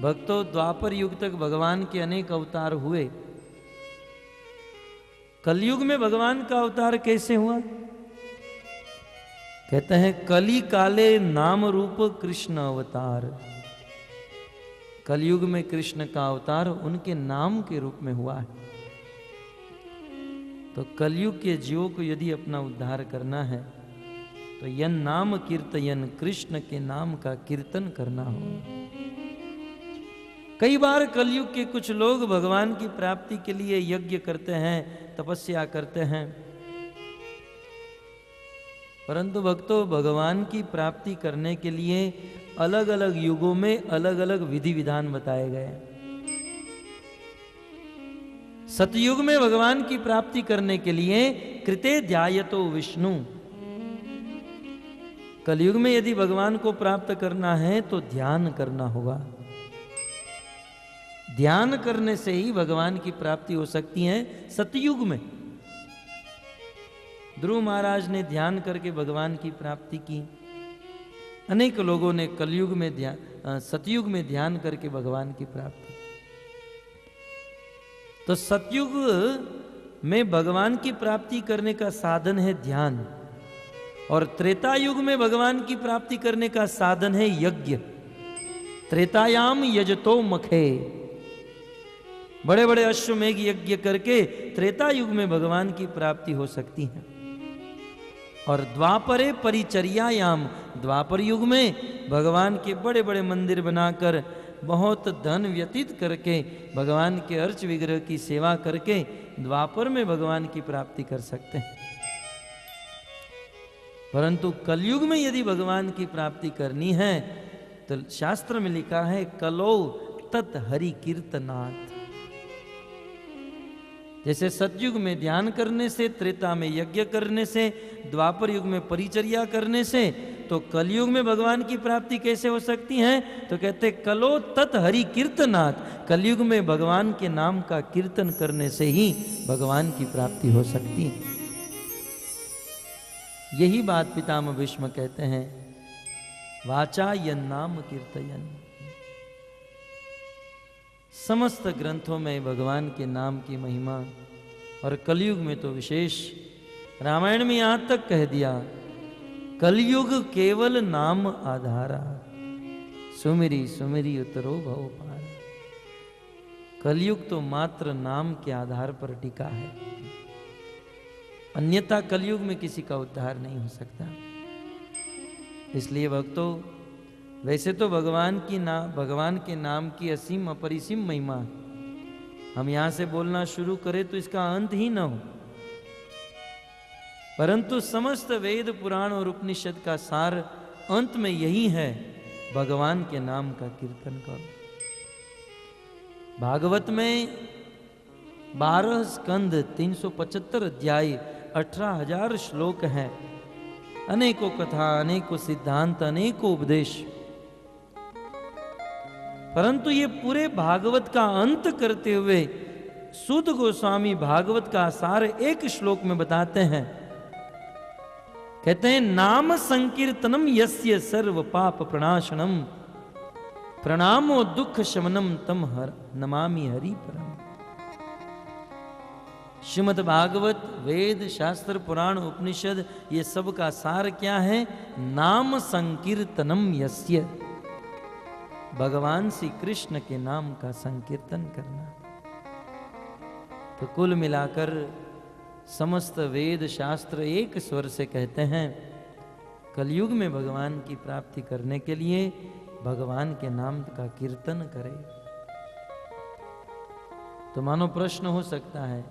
भक्तों, द्वापर युग तक भगवान के अनेक अवतार हुए। कलयुग में भगवान का अवतार कैसे हुआ? कहते हैं कली काले नाम रूप कृष्ण अवतार। कलयुग में कृष्ण का अवतार उनके नाम के रूप में हुआ है। तो कलयुग के जीवों को यदि अपना उद्धार करना है तो यन नाम कीर्तयन, कृष्ण के नाम का कीर्तन करना हो। कई बार कलयुग के कुछ लोग भगवान की प्राप्ति के लिए यज्ञ करते हैं, तपस्या करते हैं, परंतु भक्तों, भगवान की प्राप्ति करने के लिए अलग अलग युगों में अलग अलग विधि विधान बताए गए। सतयुग में भगवान की प्राप्ति करने के लिए कृते ध्यायतो विष्णु। कलयुग में यदि भगवान को प्राप्त करना है तो ध्यान करना होगा। ध्यान करने से ही भगवान की प्राप्ति हो सकती है। सतयुग में ध्रुव महाराज ने ध्यान करके भगवान की प्राप्ति की। अनेक लोगों ने कलयुग में सतयुग में ध्यान करके भगवान की प्राप्ति। तो सतयुग में भगवान की प्राप्ति करने का साधन है ध्यान, और त्रेता युग में भगवान की प्राप्ति करने का साधन है यज्ञ। त्रेतायाम यजतो मखे, बड़े बड़े अश्वमेघ यज्ञ करके त्रेता युग में भगवान की प्राप्ति हो सकती है। और द्वापरे परिचर्यायाम, द्वापर युग में भगवान के बड़े बड़े मंदिर बनाकर बहुत धन व्यतीत करके भगवान के अर्च विग्रह की सेवा करके द्वापर में भगवान की प्राप्ति कर सकते हैं। परंतु कलयुग में यदि भगवान की प्राप्ति करनी है तो शास्त्र में लिखा है कलो तत् हरि कीर्तनात्। जैसे सतयुग में ध्यान करने से, त्रेता में यज्ञ करने से, द्वापर युग में परिचर्या करने से, तो कलयुग में भगवान की प्राप्ति कैसे हो सकती है? तो कहते कलो तत् हरि कीर्तनात्। कलयुग में भगवान के नाम का कीर्तन करने से ही भगवान की प्राप्ति हो सकती है। यही बात पितामह भीष्म कहते हैं, वाचा यन्नाम कीर्तयन। समस्त ग्रंथों में भगवान के नाम की महिमा, और कलयुग में तो विशेष। रामायण में यहां तक कह दिया, कलयुग केवल नाम आधारा, सुमिरी सुमिरी उतरो भव पार। कलयुग तो मात्र नाम के आधार पर टिका है, अन्यथा कलयुग में किसी का उद्धार नहीं हो सकता। इसलिए भक्तों, वैसे तो भगवान के नाम की असीम अपरिसीम महिमा, हम यहां से बोलना शुरू करें तो इसका अंत ही न हो। परंतु समस्त वेद पुराण और उपनिषद का सार अंत में यही है, भगवान के नाम का कीर्तन करो। भागवत में 12 स्कंद, 375 अध्याय, 18,000 श्लोक हैं। अनेकों कथा, अनेकों सिद्धांत, अनेकों उपदेश। परंतु ये पूरे भागवत का अंत करते हुए सूत गोस्वामी भागवत का सार एक श्लोक में बताते हैं। कहते हैं, नाम संकीर्तनम यस्य सर्व पाप प्रणाशनम, प्रणामो दुख शमनम तम हर नमामि हरि परम। श्रीमद् भागवत, वेद, शास्त्र, पुराण, उपनिषद, ये सब का सार क्या है? नाम संकीर्तनम यस्य, भगवान श्री कृष्ण के नाम का संकीर्तन करना। तो कुल मिलाकर समस्त वेद शास्त्र एक स्वर से कहते हैं, कलयुग में भगवान की प्राप्ति करने के लिए भगवान के नाम का कीर्तन करें। तो मानो प्रश्न हो सकता है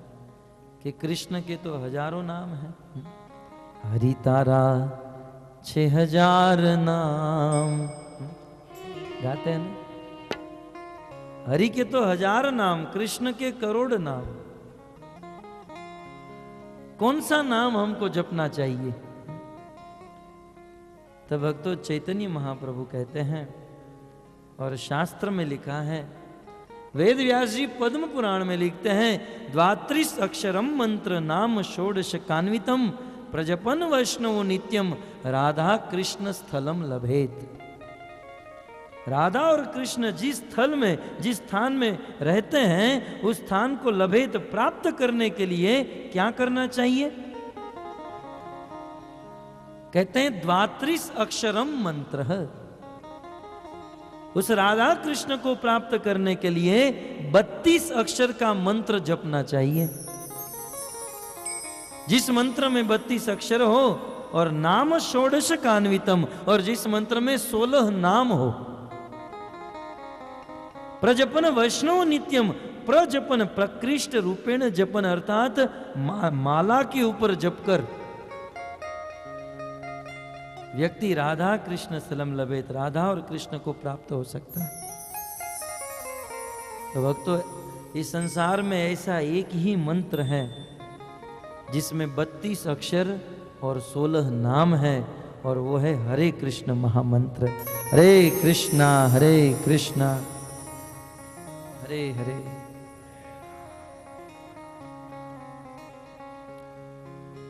कि कृष्ण के तो हजारों नाम हैं, हरि तारा 6000 नाम। गाते हैं ना, हरि के तो 1000 नाम, कृष्ण के करोड़ नाम। कौन सा नाम हमको जपना चाहिए? तब भक्तों चैतन्य महाप्रभु कहते हैं, और शास्त्र में लिखा है, वेद व्यास जी पद्म पुराण में लिखते हैं, 32 अक्षरम मंत्र नाम षोडश कान्वितम प्रजपन वैष्णव नित्यम राधा कृष्ण स्थलम लभेत। राधा और कृष्ण जिस स्थल में, जिस स्थान में रहते हैं, उस स्थान को लभेत प्राप्त करने के लिए क्या करना चाहिए? कहते हैं 32 अक्षरम मंत्र। उस राधा कृष्ण को प्राप्त करने के लिए 32 अक्षर का मंत्र जपना चाहिए। जिस मंत्र में 32 अक्षर हो और नाम षोडश कान्वितम, और जिस मंत्र में 16 नाम हो। प्रजपन वैष्णव नित्यम, प्रजपन प्रकृष्ट रूपेण जपन, अर्थात माला के ऊपर जप कर व्यक्ति राधा कृष्ण स्थलम लभेत, राधा और कृष्ण को प्राप्त हो सकता है। तो भक्तों, इस संसार में ऐसा एक ही मंत्र है जिसमें 32 अक्षर और 16 नाम है, और वो है हरे कृष्ण महामंत्र। हरे कृष्णा हरे हरे।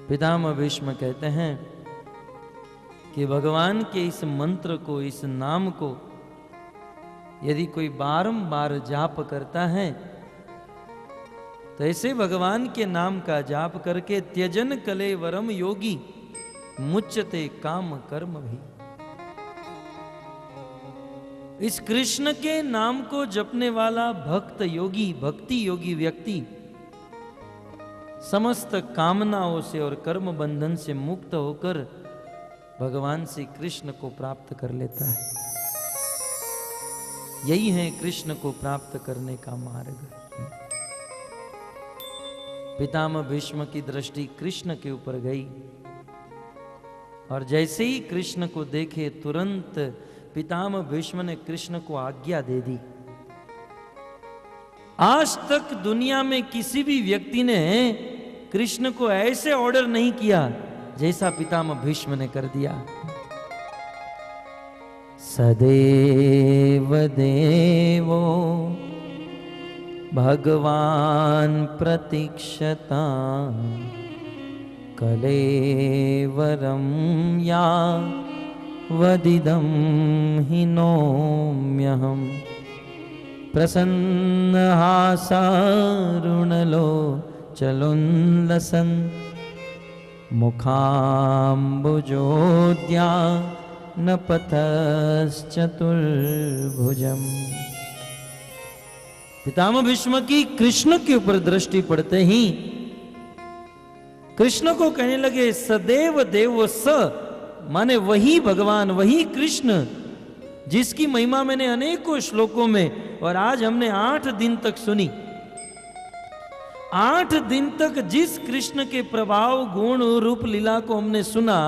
पितामह भीष्म कहते हैं कि भगवान के इस मंत्र को, इस नाम को यदि कोई बारंबार जाप करता है, तो ऐसे भगवान के नाम का जाप करके त्यजन कलेवरम योगी मुच्यते काम कर्म भी। इस कृष्ण के नाम को जपने वाला भक्त योगी, भक्ति योगी व्यक्ति समस्त कामनाओं से और कर्म बंधन से मुक्त होकर भगवान श्री कृष्ण को प्राप्त कर लेता है। यही है कृष्ण को प्राप्त करने का मार्ग। पितामह भीष्म की दृष्टि कृष्ण के ऊपर गई, और जैसे ही कृष्ण को देखे तुरंत पितामह भीष्म ने कृष्ण को आज्ञा दे दी। आज तक दुनिया में किसी भी व्यक्ति ने कृष्ण को ऐसे ऑर्डर नहीं किया जैसा पितामह भीष्म ने कर दिया। सदैव देवो भगवान प्रतीक्षता कलेवरम या वदिदं हि नौम्यहम् प्रसन्न हासारुणलो चलुन्लसन् मुखाम्बुजोद्या न पथश्चतुर्भुजम्। पितामह भीष्म की कृष्ण के ऊपर दृष्टि पड़ते ही कृष्ण को कहने लगे, सदैव देव स, माने वही भगवान, वही कृष्ण जिसकी महिमा मैंने अनेकों श्लोकों में और आज हमने 8 दिन तक सुनी। 8 दिन तक जिस कृष्ण के प्रभाव गुण रूप लीला को हमने सुना,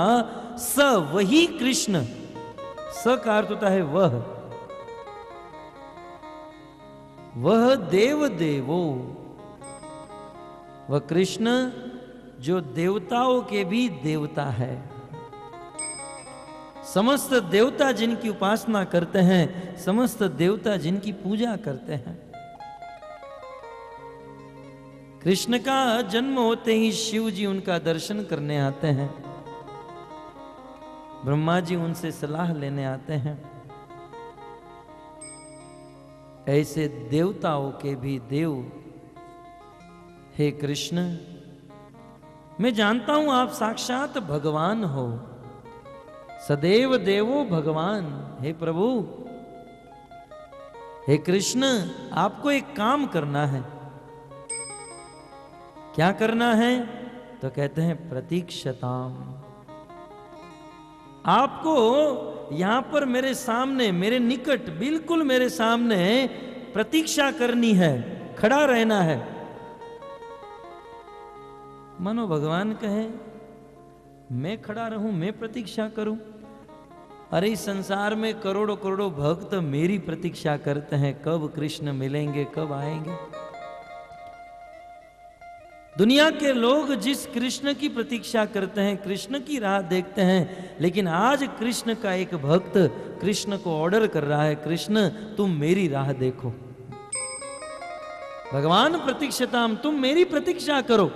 स वही कृष्ण, स का अर्थ होता है वह देव देवो, वह कृष्ण जो देवताओं के भी देवता है। समस्त देवता जिनकी उपासना करते हैं, समस्त देवता जिनकी पूजा करते हैं। कृष्ण का जन्म होते ही शिव जी उनका दर्शन करने आते हैं, ब्रह्मा जी उनसे सलाह लेने आते हैं। ऐसे देवताओं के भी देव हे कृष्ण, मैं जानता हूं आप साक्षात भगवान हो, सदैव देवो भगवान। हे प्रभु, हे कृष्ण, आपको एक काम करना है। क्या करना है? तो कहते हैं प्रतीक्षताम, आपको यहां पर मेरे सामने, मेरे निकट, बिल्कुल मेरे सामने प्रतीक्षा करनी है, खड़ा रहना है। मानो भगवान कहे, मैं खड़ा रहूं, मैं प्रतीक्षा करूं? अरे इस संसार में करोड़ों करोड़ों भक्त मेरी प्रतीक्षा करते हैं, कब कृष्ण मिलेंगे, कब आएंगे। दुनिया के लोग जिस कृष्ण की प्रतीक्षा करते हैं, कृष्ण की राह देखते हैं, लेकिन आज कृष्ण का एक भक्त कृष्ण को ऑर्डर कर रहा है, कृष्ण तुम मेरी राह देखो। भगवान प्रतीक्षताम, तुम मेरी प्रतीक्षा करो।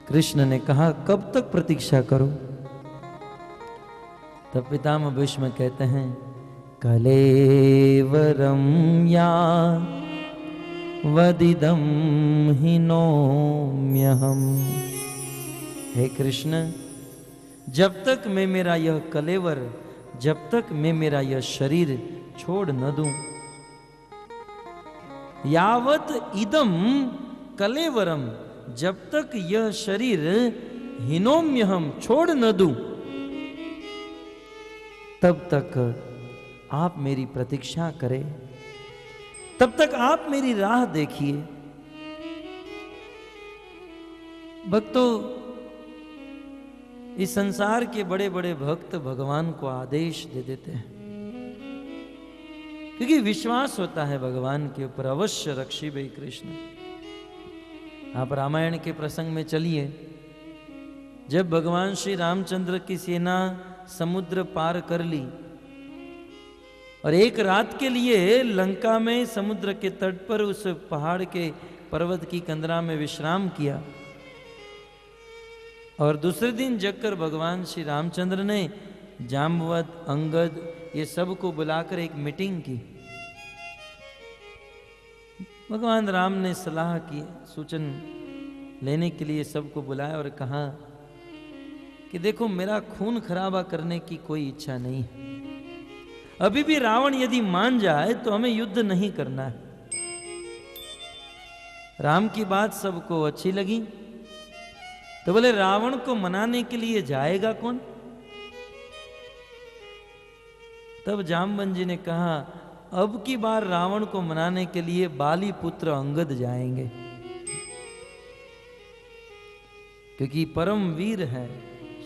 कृष्ण ने कहा कब तक प्रतीक्षा करो? तब पितामह भीष्म कहते हैं कलेवरम या वदिदम हिनोम्यहम। हे कृष्ण, जब तक मैं मेरा यह कलेवर, जब तक मैं मेरा यह शरीर छोड़ न दूं, यावत इदम कलेवरम, जब तक यह शरीर हिनोम्यहम छोड़ न दूं, तब तक आप मेरी प्रतीक्षा करें, तब तक आप मेरी राह देखिए। भक्तों, इस संसार के बड़े बड़े भक्त भगवान को आदेश दे देते हैं, क्योंकि विश्वास होता है भगवान के ऊपर, अवश्य रक्षी भाई कृष्ण। आप रामायण के प्रसंग में चलिए, जब भगवान श्री रामचंद्र की सेना समुद्र पार कर ली और एक रात के लिए लंका में समुद्र के तट पर उस पहाड़ के पर्वत की कंदरा में विश्राम किया, और दूसरे दिन जगकर भगवान श्री रामचंद्र ने जाम्बवत, अंगद, ये सबको बुलाकर एक मीटिंग की। भगवान राम ने सलाह की, सूचन लेने के लिए सबको बुलाया और कहा कि देखो, मेरा खून खराबा करने की कोई इच्छा नहीं है। अभी भी रावण यदि मान जाए तो हमें युद्ध नहीं करना है। राम की बात सबको अच्छी लगी, तो बोले रावण को मनाने के लिए जाएगा कौन? तब जामवंत जी ने कहा, अब की बार रावण को मनाने के लिए बाली पुत्र अंगद जाएंगे, क्योंकि परम वीर है,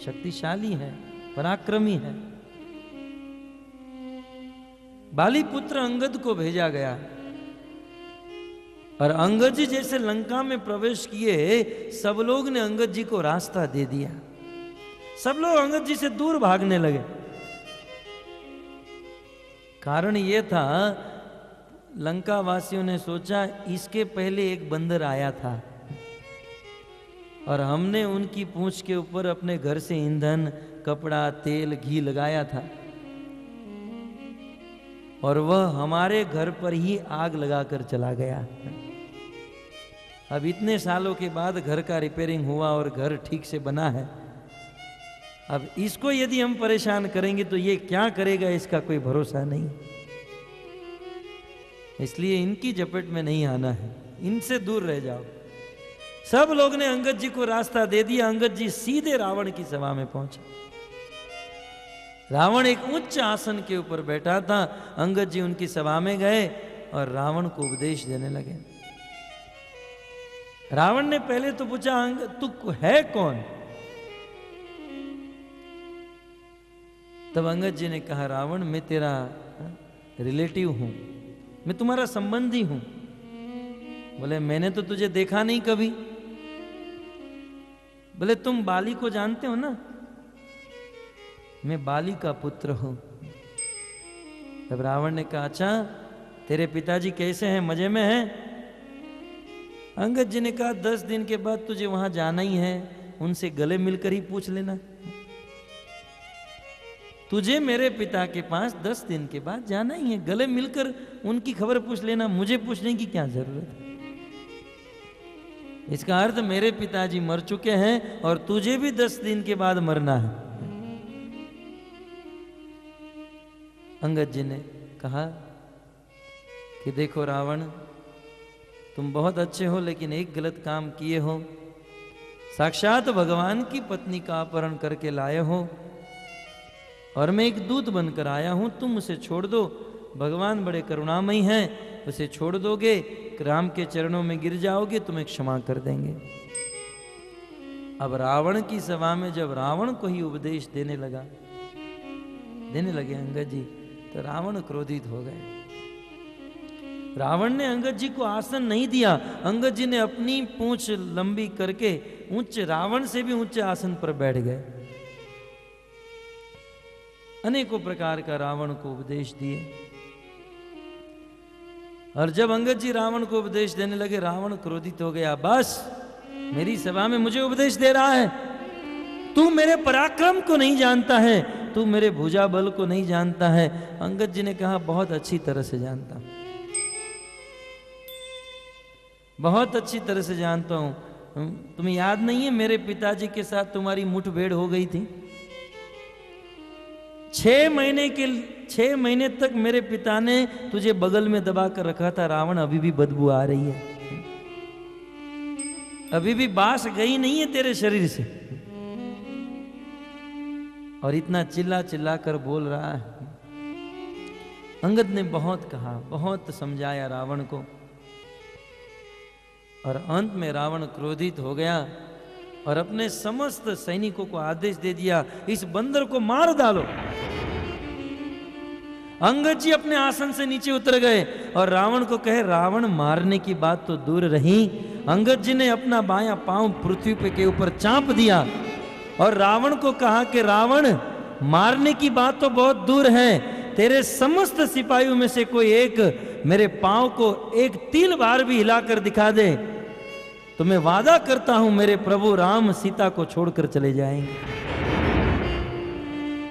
शक्तिशाली है, पराक्रमी है। बाली पुत्र अंगद को भेजा गया, और अंगद जी जैसे लंका में प्रवेश किए, सब लोग ने अंगद जी को रास्ता दे दिया। सब लोग अंगद जी से दूर भागने लगे। कारण यह था, लंका वासियों ने सोचा इसके पहले एक बंदर आया था और हमने उनकी पूंछ के ऊपर अपने घर से ईंधन, कपड़ा, तेल, घी लगाया था, और वह हमारे घर पर ही आग लगाकर चला गया। अब इतने सालों के बाद घर का रिपेयरिंग हुआ और घर ठीक से बना है। अब इसको यदि हम परेशान करेंगे तो ये क्या करेगा, इसका कोई भरोसा नहीं। इसलिए इनकी झपट में नहीं आना है, इनसे दूर रह जाओ। सब लोग ने अंगद जी को रास्ता दे दिया। अंगद जी सीधे रावण की सभा में पहुंचे। रावण एक उच्च आसन के ऊपर बैठा था। अंगद जी उनकी सभा में गए और रावण को उपदेश देने लगे। रावण ने पहले तो पूछा, अंगद तू है कौन? तब अंगद जी ने कहा, रावण मैं तेरा रिलेटिव हूं, मैं तुम्हारा संबंधी हूं। बोले मैंने तो तुझे देखा नहीं कभी। बोले तुम बाली को जानते हो ना? मैं बाली का पुत्र हूं। तब रावण ने कहा, अच्छा तेरे पिताजी कैसे हैं, मजे में हैं? अंगद जी ने कहा, 10 दिन के बाद तुझे वहां जाना ही है, उनसे गले मिलकर ही पूछ लेना। तुझे मेरे पिता के पास 10 दिन के बाद जाना ही है, गले मिलकर उनकी खबर पूछ लेना, मुझे पूछने की क्या जरूरत है? इसका अर्थ मेरे पिताजी मर चुके हैं और तुझे भी 10 दिन के बाद मरना है। अंगद जी ने कहा कि देखो रावण, तुम बहुत अच्छे हो, लेकिन एक गलत काम किए हो। साक्षात भगवान की पत्नी का अपहरण करके लाए हो और मैं एक दूत बनकर आया हूं। तुम उसे छोड़ दो, भगवान बड़े करुणामयी हैं, उसे छोड़ दोगे, राम के चरणों में गिर जाओगे, तुम्हें क्षमा कर देंगे। अब रावण की सभा में जब रावण को ही उपदेश देने लगे अंगद जी, तो रावण क्रोधित हो गए। रावण ने अंगद जी को आसन नहीं दिया। अंगद जी ने अपनी पूंछ लंबी करके उच्च, रावण से भी ऊंचे आसन पर बैठ गए। अनेकों प्रकार का रावण को उपदेश दिए। और जब अंगद जी रावण को उपदेश देने लगे, रावण क्रोधित हो गया। बस मेरी सभा में मुझे उपदेश दे रहा है, तू मेरे पराक्रम को नहीं जानता है, तू मेरे भुजा बल को नहीं जानता है। अंगद जी ने कहा, बहुत अच्छी तरह से जानता हूं, बहुत अच्छी तरह से जानता हूं। तुम्हें याद नहीं है मेरे पिताजी के साथ तुम्हारी मुठभेड़ हो गई थी? 6 महीने तक मेरे पिता ने तुझे बगल में दबा कर रखा था। रावण, अभी भी बदबू आ रही है, अभी भी बास गई नहीं है तेरे शरीर से, और इतना चिल्ला चिल्ला कर बोल रहा है। अंगद ने बहुत कहा, बहुत समझाया रावण को, और अंत में रावण क्रोधित हो गया और अपने समस्त सैनिकों को आदेश दे दिया, इस बंदर को मार डालो। अंगद जी अपने आसन से नीचे उतर गए और रावण को कहे, रावण मारने की बात तो दूर रही, अंगद जी ने अपना बायां पांव पृथ्वी पे के ऊपर चाप दिया और रावण को कहा कि रावण, मारने की बात तो बहुत दूर है, तेरे समस्त सिपाहियों में से कोई एक मेरे पांव को एक तिल बार भी हिलाकर दिखा दे तो मैं वादा करता हूं मेरे प्रभु राम सीता को छोड़कर चले जाएंगे।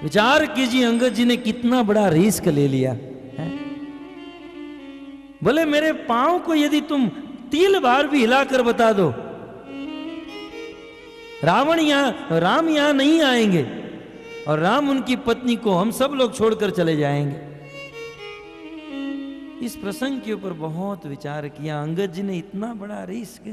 विचार कीजिए अंगद जी ने कितना बड़ा रिस्क ले लिया है? बोले मेरे पांव को यदि तुम तिल बार भी हिलाकर बता दो, राम यहां नहीं आएंगे और राम उनकी पत्नी को हम सब लोग छोड़कर चले जाएंगे। इस प्रसंग के ऊपर बहुत विचार किया। अंगद जी ने इतना बड़ा रिस्क